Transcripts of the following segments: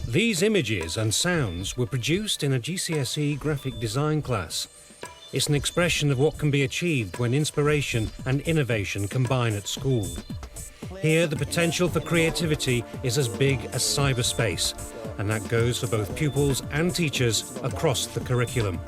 These images and sounds were produced in a GCSE graphic design class. It's an expression of what can be achieved when inspiration and innovation combine at school. Here, the potential for creativity is as big as cyberspace, and that goes for both pupils and teachers across the curriculum.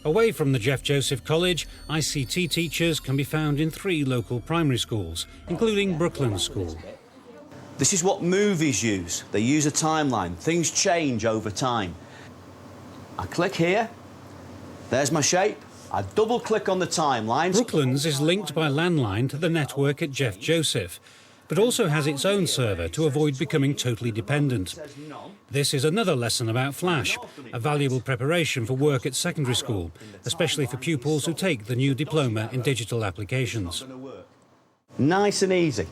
Away from the Jeff Joseph College, ICT teachers can be found in 3 local primary schools, including Brooklands School. This is what movies use. They use a timeline. Things change over time. I click here. There's my shape. I double-click on the timeline. Brooklands is linked by landline to the network at Jeff Joseph, but also has its own server to avoid becoming totally dependent. This is another lesson about Flash, a valuable preparation for work at secondary school, especially for pupils who take the new diploma in digital applications. Nice and easy.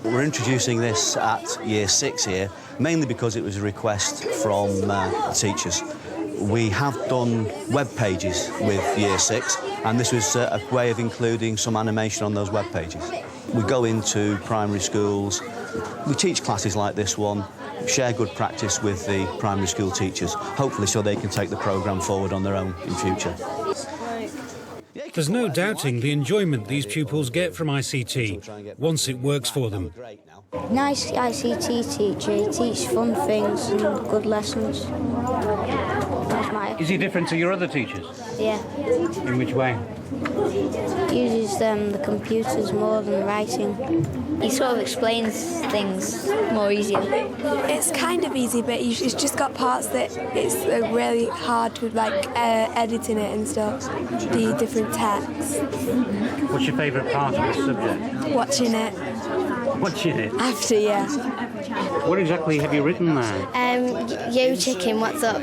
We're introducing this at Year 6 here, mainly because it was a request from teachers. We have done web pages with Year 6, and this was a way of including some animation on those web pages. We go into primary schools, we teach classes like this one, share good practice with the primary school teachers, hopefully so they can take the programme forward on their own in future. There's no doubting the enjoyment these pupils get from ICT once it works for them. Nice ICT teacher, he teaches fun things and good lessons. Is he different to your other teachers? Yeah. In which way? Uses the computers more than writing. He sort of explains things more easily. It's kind of easy, but it's just got parts that it's really hard with, like editing it and stuff, the different texts. What's your favourite part of this subject? Watching it. Watching it? After, yeah. What exactly have you written there? Yo chicken, what's up?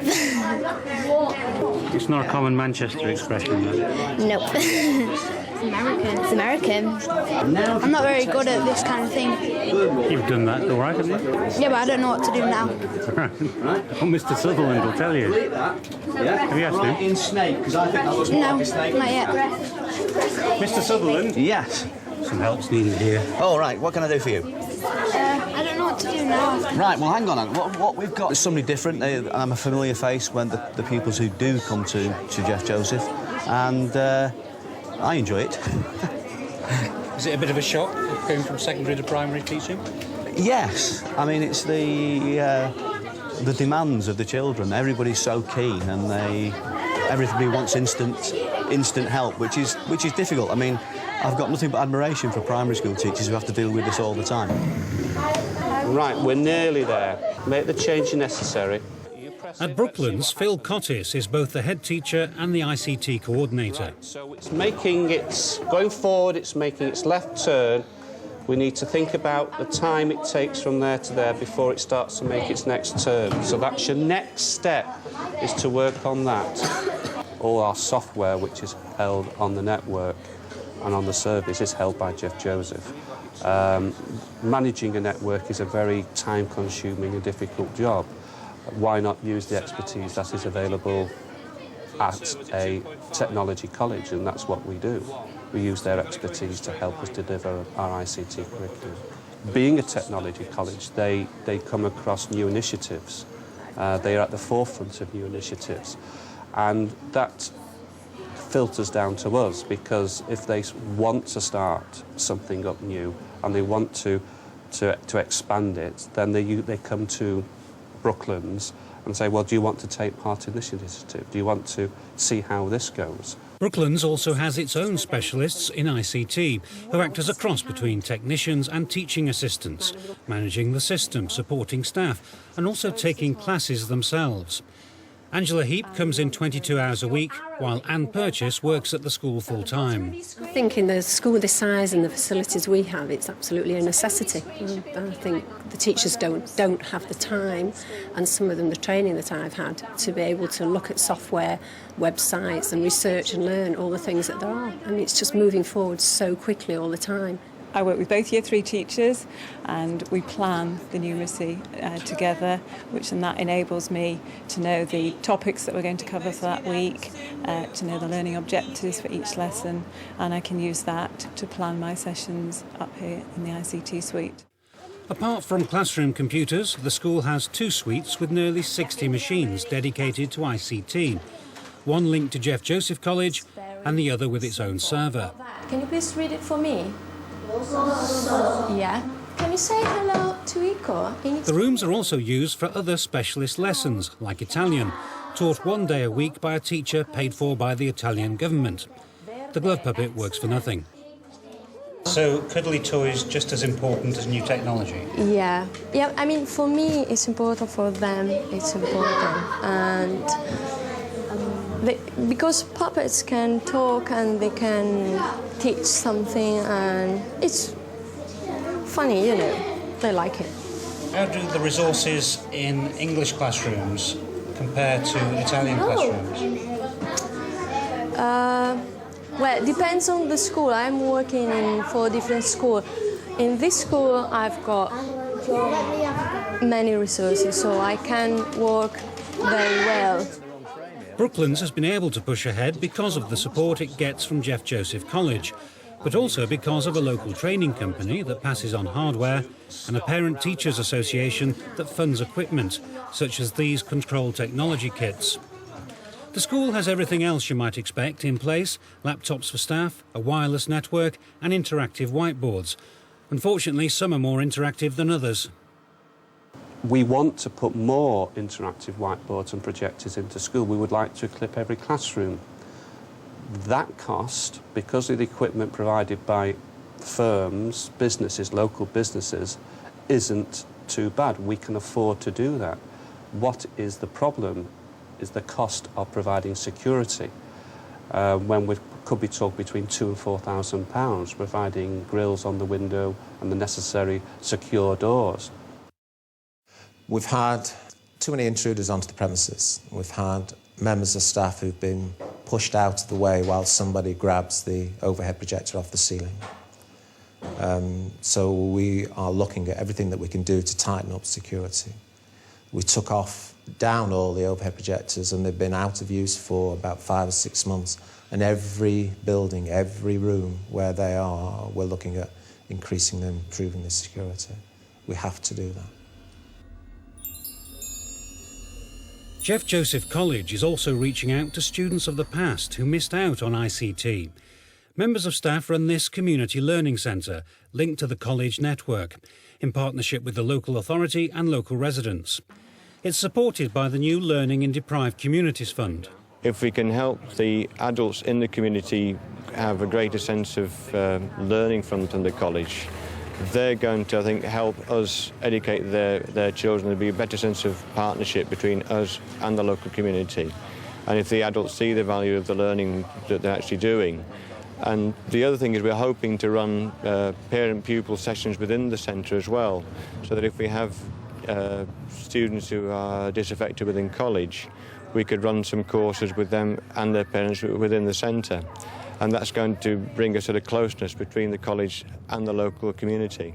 It's not a common Manchester expression, though. Nope. It's American. I'm not very good at this kind of thing. You've done that, all right, haven't you? Yeah, but I don't know what to do now. Well, Mr. Sutherland will tell you. Have you asked him? In snake, because I think that looks more like a snake. Not yet. Mr. Sutherland? Yes. Some help's needed here. Oh, right, what can I do for you? I don't know what to do now. Right, well, hang on. What we've got is somebody different. I'm a familiar face when the pupils who do come to Jeff Joseph, and I enjoy it. Is it a bit of a shock going from secondary to primary teaching? Yes. I mean, it's the demands of the children. Everybody's so keen, and everybody wants instant help, which is difficult. I mean, I've got nothing but admiration for primary school teachers who have to deal with this all the time. Right, we're nearly there. Make the change necessary. At Brooklands, Phil Cottis is both the head teacher and the ICT coordinator. Right, so it's going forward, it's making its left turn. We need to think about the time it takes from there to there before it starts to make its next turn. So that's your next step, is to work on that. All our software, which is held on the network and on the service, is held by Jeff Joseph. Managing a network is a very time-consuming and difficult job. Why not use the expertise that is available at a technology college? And that's what we do. We use their expertise to help us deliver our ICT curriculum. Being a technology college, they come across new initiatives. They are at the forefront of new initiatives. And that filters down to us, because if they want to start something up new and they want to expand it, then they come to Brooklands and say, well, do you want to take part in this initiative? Do you want to see how this goes? Brooklands also has its own specialists in ICT, who act as a cross between technicians and teaching assistants, managing the system, supporting staff, and also taking classes themselves. Angela Heap comes in 22 hours a week, while Anne Purchase works at the school full-time. I think in the school this size and the facilities we have, it's absolutely a necessity. I think the teachers don't have the time, and some of them the training that I've had, to be able to look at software, websites and research and learn all the things that there are. I mean, it's just moving forward so quickly all the time. I work with both Year 3 teachers and we plan the numeracy together, and that enables me to know the topics that we're going to cover for that week, to know the learning objectives for each lesson, and I can use that to plan my sessions up here in the ICT suite. Apart from classroom computers, the school has 2 suites with nearly 60 machines dedicated to ICT, one linked to Jeff Joseph College and the other with its own server. Can you please read it for me? Yeah. Can you say hello to Iko? The rooms are also used for other specialist lessons, like Italian, taught 1 day a week by a teacher paid for by the Italian government. The glove puppet works for nothing. So, cuddly toys just as important as new technology? Yeah. I mean, for me, it's important. For them, it's important. And because puppets can talk and they can teach something, and it's funny, you know, they like it. How do the resources in English classrooms compare to Italian classrooms? Well, it depends on the school. I'm working in 4 different schools. In this school, I've got many resources, so I can work very well. Brooklands has been able to push ahead because of the support it gets from Jeff Joseph College, but also because of a local training company that passes on hardware and a parent-teachers association that funds equipment, such as these control technology kits. The school has everything else you might expect in place: laptops for staff, a wireless network and interactive whiteboards. Unfortunately, some are more interactive than others. We want to put more interactive whiteboards and projectors into school. We would like to equip every classroom. That cost, because of the equipment provided by firms, businesses, local businesses, isn't too bad. We can afford to do that. What is the problem is the cost of providing security, when we could be talking between £2,000 and £4,000, providing grills on the window and the necessary secure doors. We've had too many intruders onto the premises. We've had members of staff who've been pushed out of the way while somebody grabs the overhead projector off the ceiling. So we are looking at everything that we can do to tighten up security. We took down all the overhead projectors and they've been out of use for about 5 or 6 months. And every building, every room where they are, we're looking at increasing them, improving the security. We have to do that. Jeff Joseph College is also reaching out to students of the past who missed out on ICT. Members of staff run this community learning centre, linked to the college network, in partnership with the local authority and local residents. It's supported by the new Learning in Deprived Communities Fund. If we can help the adults in the community have a greater sense of learning from the college, they're going to, I think, help us educate their children. There'll be a better sense of partnership between us and the local community. And if the adults see the value of the learning that they're actually doing. And the other thing is we're hoping to run parent-pupil sessions within the centre as well, so that if we have students who are disaffected within college, we could run some courses with them and their parents within the centre. And that's going to bring a sort of closeness between the college and the local community.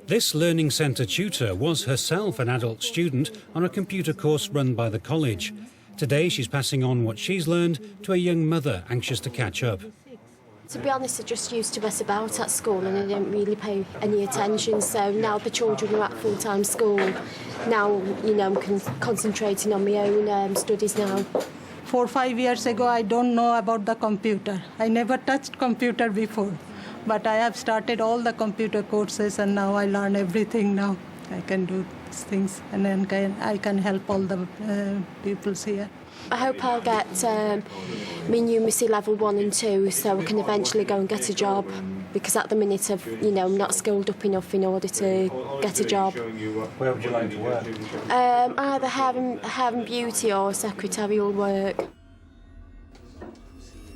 This Learning Centre tutor was herself an adult student on a computer course run by the college. Today she's passing on what she's learned to a young mother anxious to catch up. To be honest, I just used to mess about at school and I didn't really pay any attention. So now the children are at full-time school. Now, you know, I'm concentrating on my own studies now. 4 or 5 years ago, I don't know about the computer. I never touched computer before. But I have started all the computer courses and now I learn everything now. I can do these things and then I can help all the pupils here. I hope I'll get my numeracy level 1 and 2 so I can eventually go and get a job, because at the minute I'm not skilled up enough in order to get a job. Where would you like to work? Either hair and beauty or secretarial work.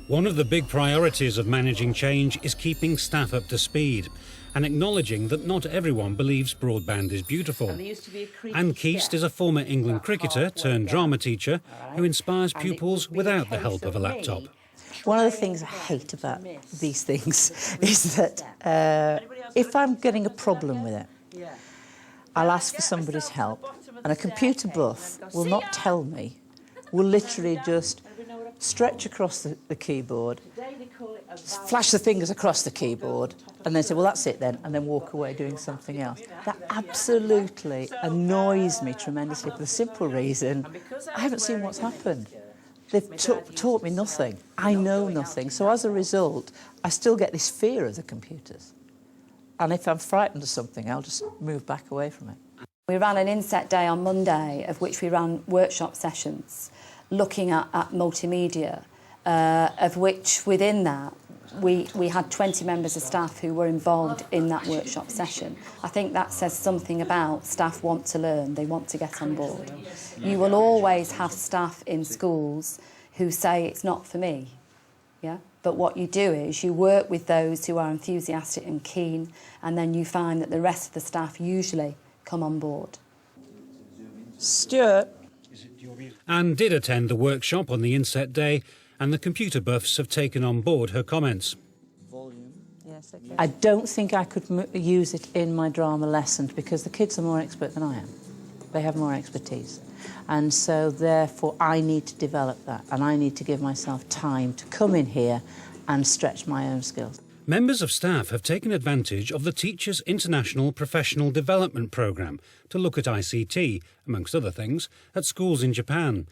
One of the big priorities of managing change is keeping staff up to speed and acknowledging that not everyone believes broadband is beautiful. Anne Keast is a former England cricketer turned drama teacher who inspires pupils without the help of a laptop. One of the things I hate about these things is that if I'm getting a problem with it, I'll ask for somebody's help, and a computer buff will not tell me, will literally just stretch across the keyboard, flash the fingers across the keyboard, and then say, well, that's it then, and then walk away doing something else. That absolutely annoys me tremendously for the simple reason I haven't seen what's happened. They've taught me nothing. I know nothing. So as a result, I still get this fear of the computers. And if I'm frightened of something, I'll just move back away from it. We ran an inset day on Monday, of which we ran workshop sessions looking at multimedia, of which within that we had 20 members of staff who were involved in that workshop session. I think that says something about staff want to learn, they want to get on board. You will always have staff in schools who say it's not for me, yeah? But what you do is you work with those who are enthusiastic and keen, and then you find that the rest of the staff usually come on board. Stuart. Anne did attend the workshop on the inset day, and the computer buffs have taken on board her comments. I don't think I could use it in my drama lessons because the kids are more expert than I am. They have more expertise. And so, therefore, I need to develop that, and I need to give myself time to come in here and stretch my own skills. Members of staff have taken advantage of the Teachers' International Professional Development Programme to look at ICT, amongst other things, at schools in Japan.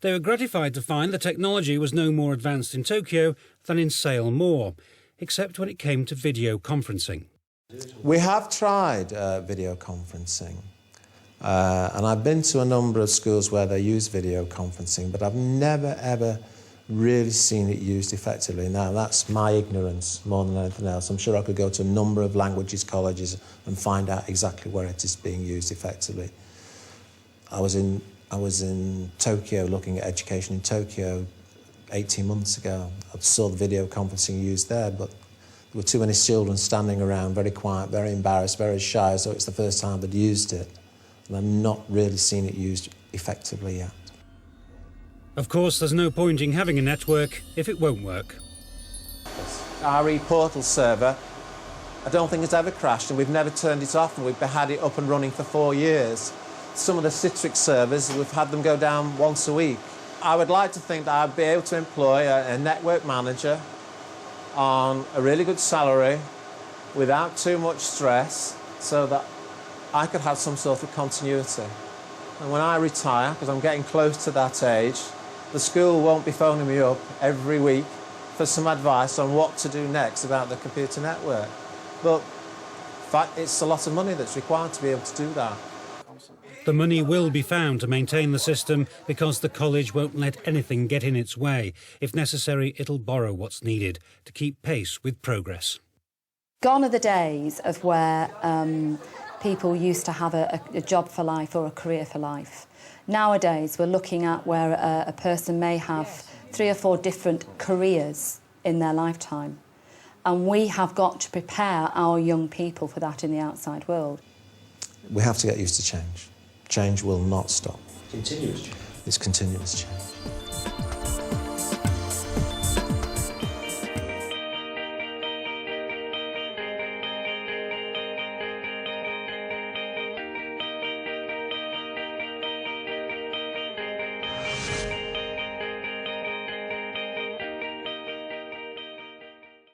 They were gratified to find the technology was no more advanced in Tokyo than in Sale Moor, except when it came to video conferencing. We have tried video conferencing, and I've been to a number of schools where they use video conferencing, but I've never, ever really seen it used effectively. Now, that's my ignorance more than anything else. I'm sure I could go to a number of languages colleges and find out exactly where it is being used effectively. I was in Tokyo looking at education in Tokyo 18 months ago. I saw the video conferencing used there, but there were too many children standing around, very quiet, very embarrassed, very shy, so it's the first time they'd used it. And I've not really seen it used effectively yet. Of course, there's no point in having a network if it won't work. Our e-portal server, I don't think it's ever crashed, and we've never turned it off, and we've had it up and running for 4 years. Some of the Citrix servers, we've had them go down once a week. I would like to think that I'd be able to employ a network manager on a really good salary without too much stress so that I could have some sort of continuity. And when I retire, because I'm getting close to that age, the school won't be phoning me up every week for some advice on what to do next about the computer network. But in fact, it's a lot of money that's required to be able to do that. The money will be found to maintain the system because the college won't let anything get in its way. If necessary, it'll borrow what's needed to keep pace with progress. Gone are the days of where people used to have a job for life or a career for life. Nowadays, we're looking at where a person may have 3 or 4 different careers in their lifetime. And we have got to prepare our young people for that in the outside world. We have to get used to change. Change will not stop. Continuous change. It's continuous change.